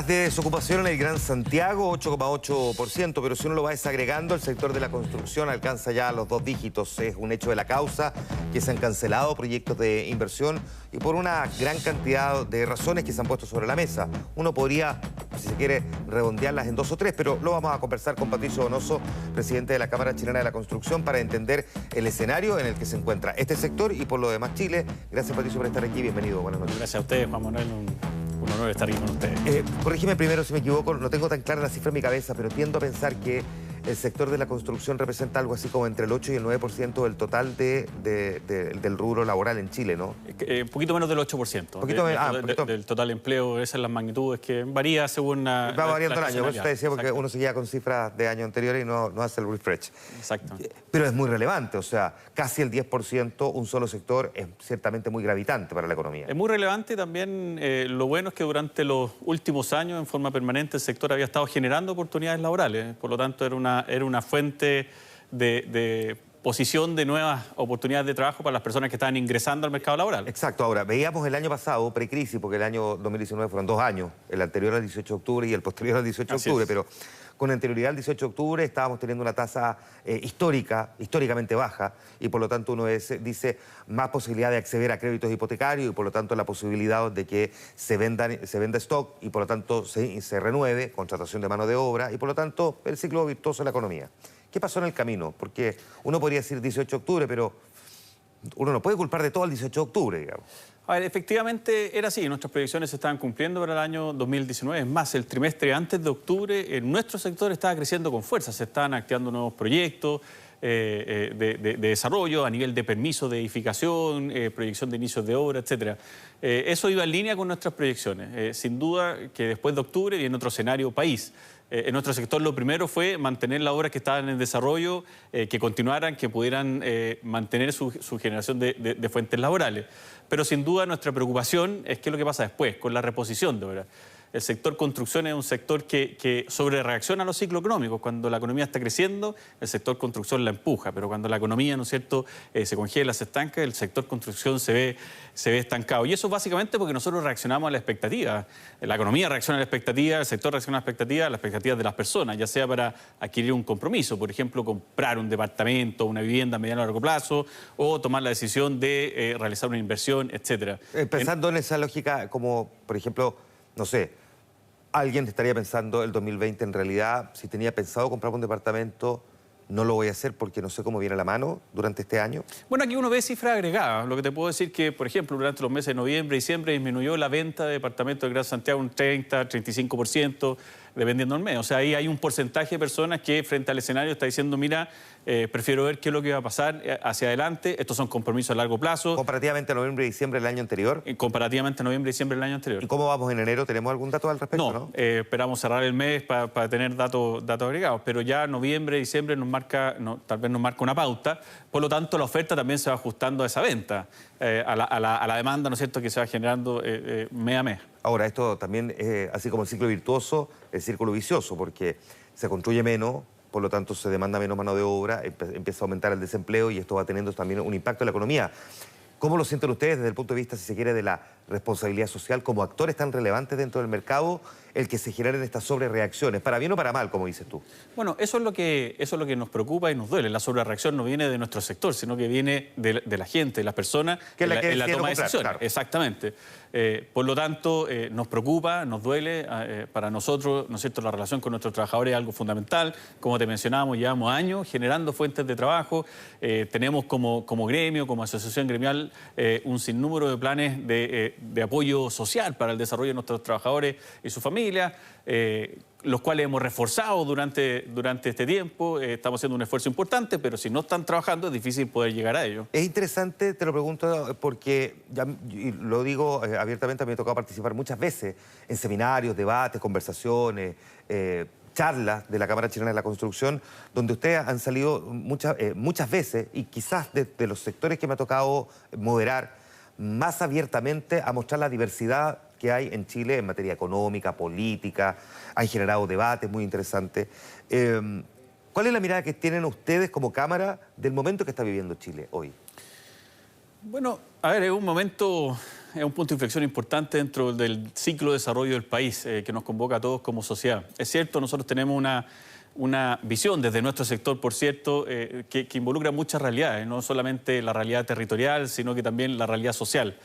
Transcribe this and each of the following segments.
de desocupación en el Gran Santiago, 8,8%, pero si uno lo va desagregando, el sector de la construcción alcanza ya los 2 dígitos. Es un hecho de la causa que se han cancelado proyectos de inversión y por una gran cantidad de razones que se han puesto sobre la mesa. Uno podría, si se quiere, redondearlas en 2 o 3, pero lo vamos a conversar con Patricio Donoso, presidente de la Cámara Chilena de la Construcción, para entender el escenario en el que se encuentra este sector y por lo demás Chile. Gracias, Patricio, por estar aquí. Bienvenido. Buenas noches. Gracias a ustedes, Juan Manuel. Un honor estar aquí con ustedes. Corrígeme primero si me equivoco, no tengo tan clara la cifra en mi cabeza, pero tiendo a pensar que el sector de la construcción representa algo así como entre el 8 y el 9% del total del rubro laboral en Chile, ¿no? Un poquito menos del 8%. Del total empleo, esas son las magnitudes que varía según va variando el año, por eso te decía, porque Exacto. uno se queda con cifras de años anteriores y no hace el refresh. Exacto. Pero es muy relevante, o sea, casi el 10%, un solo sector, es ciertamente muy gravitante para la economía. Es muy relevante también, lo bueno es que durante los últimos años, en forma permanente, el sector había estado generando oportunidades laborales, por lo tanto era una fuente de posición de nuevas oportunidades de trabajo para las personas que estaban ingresando al mercado laboral. Exacto. Ahora, veíamos el año pasado, precrisis, porque el año 2019 fueron 2 años, el anterior al 18 de octubre y el posterior al 18 de octubre, pero con anterioridad al 18 de octubre estábamos teniendo una tasa históricamente baja y por lo tanto uno dice más posibilidad de acceder a créditos hipotecarios y por lo tanto la posibilidad de que se venda stock y por lo tanto se renueve, contratación de mano de obra y por lo tanto el ciclo virtuoso de la economía. ¿Qué pasó en el camino? Porque uno podría decir 18 de octubre, pero uno no puede culpar de todo el 18 de octubre, digamos. A ver, efectivamente era así, nuestras proyecciones se estaban cumpliendo para el año 2019. Es más, el trimestre antes de octubre, en nuestro sector estaba creciendo con fuerza. Se estaban activando nuevos proyectos de desarrollo a nivel de permiso de edificación, proyección de inicios de obra, etc. Eso iba en línea con nuestras proyecciones. Sin duda que después de octubre viene otro escenario país. En nuestro sector lo primero fue mantener las obras que estaban en desarrollo, que continuaran, que pudieran mantener su generación de fuentes laborales. Pero sin duda nuestra preocupación es qué es lo que pasa después, con la reposición de obras. El sector construcción es un sector que sobrereacciona a los ciclos económicos. Cuando la economía está creciendo, el sector construcción la empuja, pero cuando la economía, ¿no es cierto?, se congela, se estanca, el sector construcción se ve estancado. Y eso básicamente porque nosotros reaccionamos a la expectativa. La economía reacciona a la expectativa, el sector reacciona a las expectativas de las personas, ya sea para adquirir un compromiso, por ejemplo, comprar un departamento, una vivienda a mediano o largo plazo, o tomar la decisión de realizar una inversión, etcétera. Pensando en esa lógica, como por ejemplo, no sé, alguien estaría pensando el 2020 en realidad, si tenía pensado comprar un departamento, no lo voy a hacer porque no sé cómo viene la mano durante este año. Bueno, aquí uno ve cifras agregadas. Lo que te puedo decir que, por ejemplo, durante los meses de noviembre y diciembre disminuyó la venta de departamentos del Gran Santiago un 30-35%, dependiendo del mes. O sea, ahí hay un porcentaje de personas que frente al escenario está diciendo, mira, prefiero ver qué es lo que va a pasar hacia adelante. Estos son compromisos a largo plazo. Comparativamente a noviembre y diciembre del año anterior. Comparativamente a noviembre y diciembre del año anterior. ¿Y cómo vamos en enero? ¿Tenemos algún dato al respecto? No, esperamos cerrar el mes para tener datos agregados, pero ya noviembre, diciembre tal vez nos marca una pauta. Por lo tanto, la oferta también se va ajustando a esa venta, a la demanda, ¿no es cierto?, que se va generando mes a mes. Ahora, esto también, así como el ciclo virtuoso, el círculo vicioso, porque se construye menos, por lo tanto se demanda menos mano de obra, empieza a aumentar el desempleo y esto va teniendo también un impacto en la economía. ¿Cómo lo sienten ustedes desde el punto de vista, si se quiere, de la responsabilidad social como actores tan relevantes dentro del mercado, el que se generen estas sobrereacciones, para bien o para mal, como dices tú? Bueno, eso es lo que nos preocupa y nos duele. La sobrereacción no viene de nuestro sector, sino que viene de la gente, de las personas, que es en la toma de decisiones. Claro. Exactamente. Por lo tanto, nos preocupa, nos duele. Para nosotros, ¿no es cierto?, la relación con nuestros trabajadores es algo fundamental. Como te mencionábamos, llevamos años generando fuentes de trabajo. Tenemos como gremio, como asociación gremial, un sinnúmero de planes de apoyo social para el desarrollo de nuestros trabajadores y sus familias, los cuales hemos reforzado durante este tiempo. Estamos haciendo un esfuerzo importante, pero si no están trabajando es difícil poder llegar a ello. Es interesante, te lo pregunto, porque, y lo digo abiertamente, a mí me ha tocado participar muchas veces en seminarios, debates, conversaciones, charlas de la Cámara Chilena de la Construcción, donde ustedes han salido muchas veces, y quizás de los sectores que me ha tocado moderar, más abiertamente a mostrar la diversidad que hay en Chile en materia económica, política. Han generado debates muy interesantes. ¿Cuál es la mirada que tienen ustedes como Cámara del momento que está viviendo Chile hoy? Bueno, a ver, es un momento es un punto de inflexión importante dentro del ciclo de desarrollo del país que nos convoca a todos como sociedad. Es cierto, nosotros tenemos una visión desde nuestro sector, por cierto, que involucra muchas realidades, no solamente la realidad territorial, sino que también la realidad social.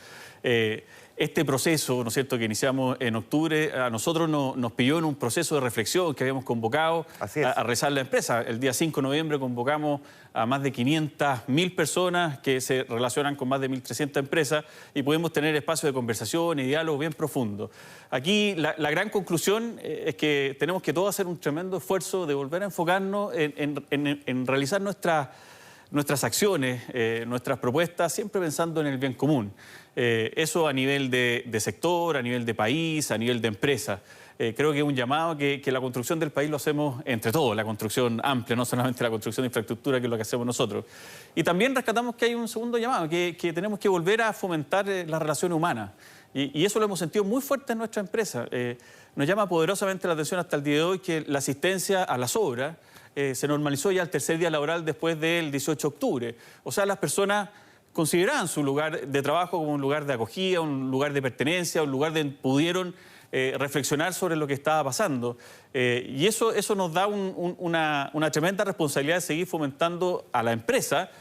Este proceso, ¿no es cierto?, que iniciamos en octubre, a nosotros nos pilló en un proceso de reflexión que habíamos convocado a rezar la empresa. El día 5 de noviembre convocamos a más de 500.000 personas que se relacionan con más de 1.300 empresas y pudimos tener espacios de conversación y diálogo bien profundo. Aquí la gran conclusión es que tenemos que todos hacer un tremendo esfuerzo de volver a enfocarnos en realizar nuestras acciones, nuestras propuestas, siempre pensando en el bien común. Eso a nivel de sector, a nivel de país, a nivel de empresa. Creo que es un llamado que la construcción del país lo hacemos entre todos, la construcción amplia, no solamente la construcción de infraestructura, que es lo que hacemos nosotros. Y también rescatamos que hay un segundo llamado, que tenemos que volver a fomentar las relaciones humanas. Y eso lo hemos sentido muy fuerte en nuestra empresa. Nos llama poderosamente la atención hasta el día de hoy que la asistencia a las obras se normalizó ya el tercer día laboral después del 18 de octubre. O sea, las personas consideraban su lugar de trabajo como un lugar de acogida, un lugar de pertenencia, un lugar donde pudieron reflexionar sobre lo que estaba pasando. Y eso nos da una tremenda responsabilidad de seguir fomentando a la empresa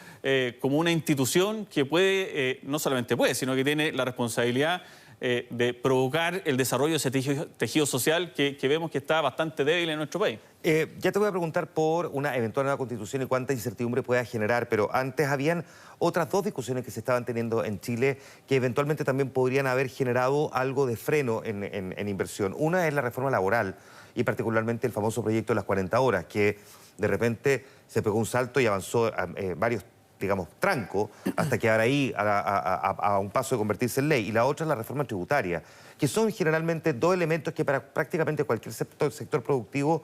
como una institución que puede, no solamente puede, sino que tiene la responsabilidad de provocar el desarrollo de ese tejido social que vemos que está bastante débil en nuestro país. Ya te voy a preguntar por una eventual nueva constitución y cuánta incertidumbre pueda generar, pero antes habían otras dos discusiones que se estaban teniendo en Chile que eventualmente también podrían haber generado algo de freno en inversión. Una es la reforma laboral y particularmente el famoso proyecto de las 40 horas, que de repente se pegó un salto y avanzó varios, digamos, tranco, hasta quedar ahí a un paso de convertirse en ley. Y la otra es la reforma tributaria, que son generalmente dos elementos que para prácticamente cualquier sector productivo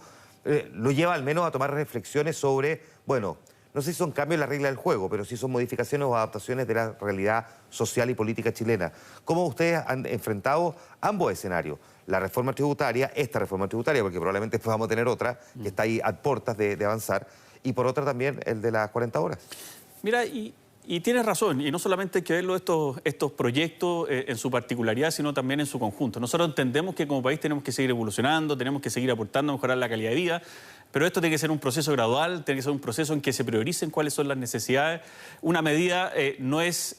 lo lleva al menos a tomar reflexiones sobre, bueno, no sé si son cambios en la regla del juego, pero sí son modificaciones o adaptaciones de la realidad social y política chilena. ¿Cómo ustedes han enfrentado ambos escenarios? La reforma tributaria, esta reforma tributaria, porque probablemente después vamos a tener otra, que está ahí a puertas de avanzar, y por otra también el de las 40 horas. Mira, y tienes razón, y no solamente hay que verlo estos proyectos en su particularidad, sino también en su conjunto. Nosotros entendemos que como país tenemos que seguir evolucionando, tenemos que seguir aportando a mejorar la calidad de vida, pero esto tiene que ser un proceso gradual, tiene que ser un proceso en que se prioricen cuáles son las necesidades. Una medida no es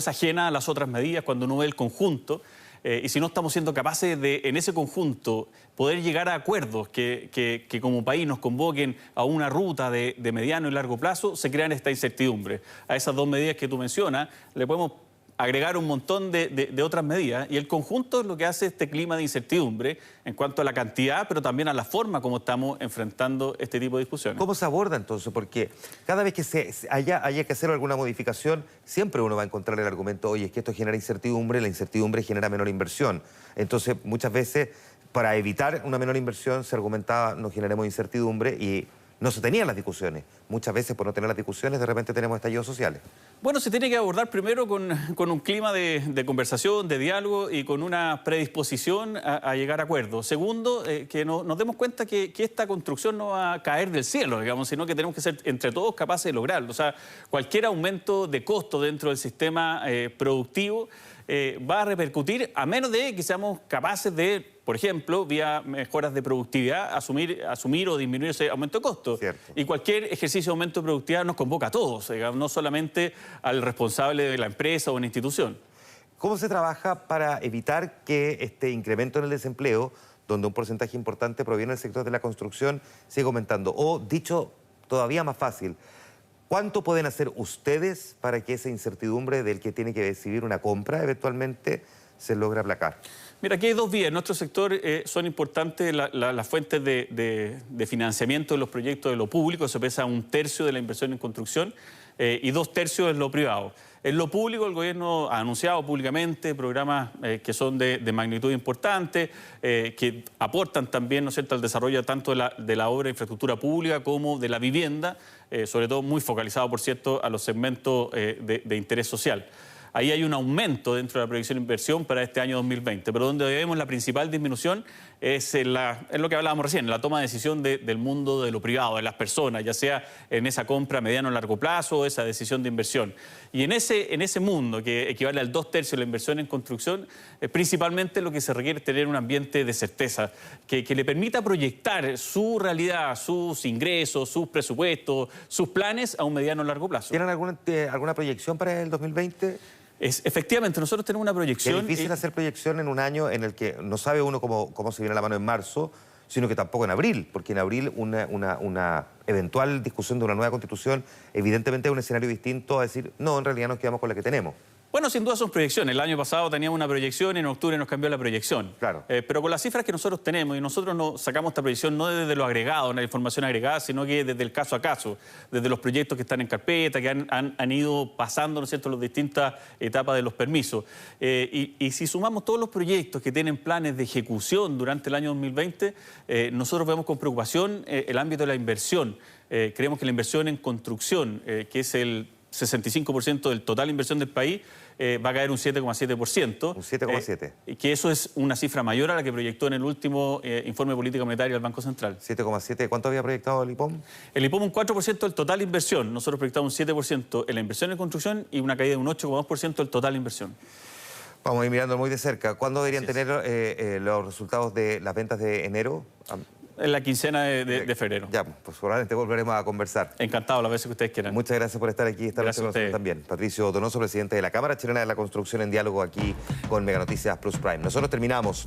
ajena a las otras medidas cuando uno ve el conjunto. Y si no estamos siendo capaces de, en ese conjunto, poder llegar a acuerdos que como país nos convoquen a una ruta de mediano y largo plazo, se crean esta incertidumbre. A esas dos medidas que tú mencionas, le podemos agregar un montón de otras medidas, y el conjunto es lo que hace este clima de incertidumbre en cuanto a la cantidad, pero también a la forma como estamos enfrentando este tipo de discusiones. ¿Cómo se aborda entonces? Porque cada vez que haya que hacer alguna modificación, siempre uno va a encontrar el argumento, oye, es que esto genera incertidumbre, la incertidumbre genera menor inversión. Entonces, muchas veces, para evitar una menor inversión, se argumentaba, no generemos incertidumbre, y no se tenían las discusiones. Muchas veces, por no tener las discusiones, de repente tenemos estallidos sociales. Bueno, se tiene que abordar primero con un clima de conversación, de diálogo y con una predisposición a llegar a acuerdos. Segundo, que nos demos cuenta que esta construcción no va a caer del cielo, digamos, sino que tenemos que ser entre todos capaces de lograrlo. O sea, cualquier aumento de costo dentro del sistema productivo va a repercutir, a menos de que seamos capaces de, por ejemplo, vía mejoras de productividad, asumir o disminuir ese aumento de costo. Cierto. Y cualquier ejercicio de aumento de productividad nos convoca a todos, digamos, no solamente al responsable de la empresa o una institución. ¿Cómo se trabaja para evitar que este incremento en el desempleo, donde un porcentaje importante proviene del sector de la construcción, siga aumentando? O, dicho todavía más fácil, ¿cuánto pueden hacer ustedes para que esa incertidumbre del que tiene que decidir una compra eventualmente se logre aplacar? Mira, aquí hay dos vías. En nuestro sector son importantes las fuentes de financiamiento de los proyectos de lo público. Se pesa 1/3 de la inversión en construcción y 2/3 en lo privado. En lo público, el gobierno ha anunciado públicamente programas que son de magnitud importante, que aportan también, ¿no es cierto?, al desarrollo tanto de la obra de infraestructura pública como de la vivienda, sobre todo muy focalizado, por cierto, a los segmentos de interés social. ahí hay un aumento dentro de la proyección de inversión para este año 2020, pero donde vemos la principal disminución es lo que hablábamos recién, la toma de decisión del mundo de lo privado, de las personas, ya sea en esa compra a mediano o largo plazo o esa decisión de inversión. Y en ese mundo, que equivale al 2/3 de la inversión en construcción, principalmente lo que se requiere es tener un ambiente de certeza, que le permita proyectar su realidad, sus ingresos, sus presupuestos, sus planes a un mediano o largo plazo. ¿Tienen alguna proyección para el 2020? Efectivamente, nosotros tenemos una proyección. Es difícil hacer proyección en un año en el que no sabe uno cómo se viene la mano en marzo, sino que tampoco en abril, porque en abril una eventual discusión de una nueva constitución evidentemente es un escenario distinto a decir, no, en realidad nos quedamos con la que tenemos. Bueno, sin duda son proyecciones. El año pasado teníamos una proyección y en octubre nos cambió la proyección. Claro. Pero con las cifras que nosotros tenemos, y nosotros no sacamos esta proyección no desde lo agregado, la información agregada, sino que desde el caso a caso, desde los proyectos que están en carpeta, que han ido pasando, ¿no es cierto?, las distintas etapas de los permisos. Y si sumamos todos los proyectos que tienen planes de ejecución durante el año 2020, nosotros vemos con preocupación el ámbito de la inversión. Creemos que la inversión en construcción, que es el 65% del total inversión del país, va a caer un 7,7%. Un 7,7%. Que eso es una cifra mayor a la que proyectó en el último informe de política monetaria del Banco Central. 7,7%. ¿Cuánto había proyectado el IPOM? El IPOM un 4% del total inversión. Nosotros proyectamos un 7% en la inversión en construcción y una caída de un 8,2% del total inversión. Vamos a ir mirando muy de cerca. ¿Cuándo deberían tener los resultados de las ventas de enero? En la quincena de febrero. Ya, pues probablemente volveremos a conversar. Encantado, las veces que ustedes quieran. Muchas gracias por estar aquí y estar con nosotros también. Patricio Donoso, presidente de la Cámara Chilena de la Construcción, en diálogo aquí con Mega Noticias Plus Prime. Nosotros terminamos.